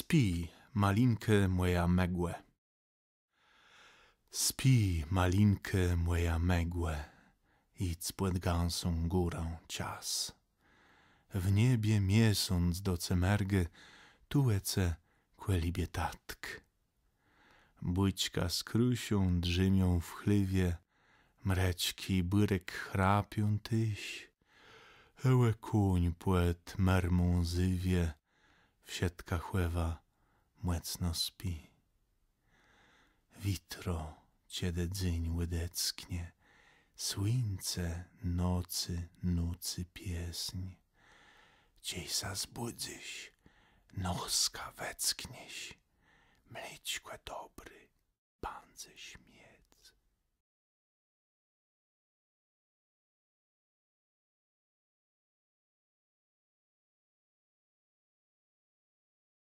Spi, malinke moja megłe. Spi, malinke moja megłe, idź pod gęsą górą czas. W niebie miesiąc do cemergy, tułece kłelibietatk. Bójczka z krusią drzymią w chliwie, mreczki byrek chrapią tyś. Ełe kuń płet mermą zywie, w sietka chłewa młecno spi. Witro ciede dzyń łydecknie, słońce nocy nucy pieśń. Ciej sa zbudzyś, noska wecknieś, mleczkłe dobry, pan ze śmie.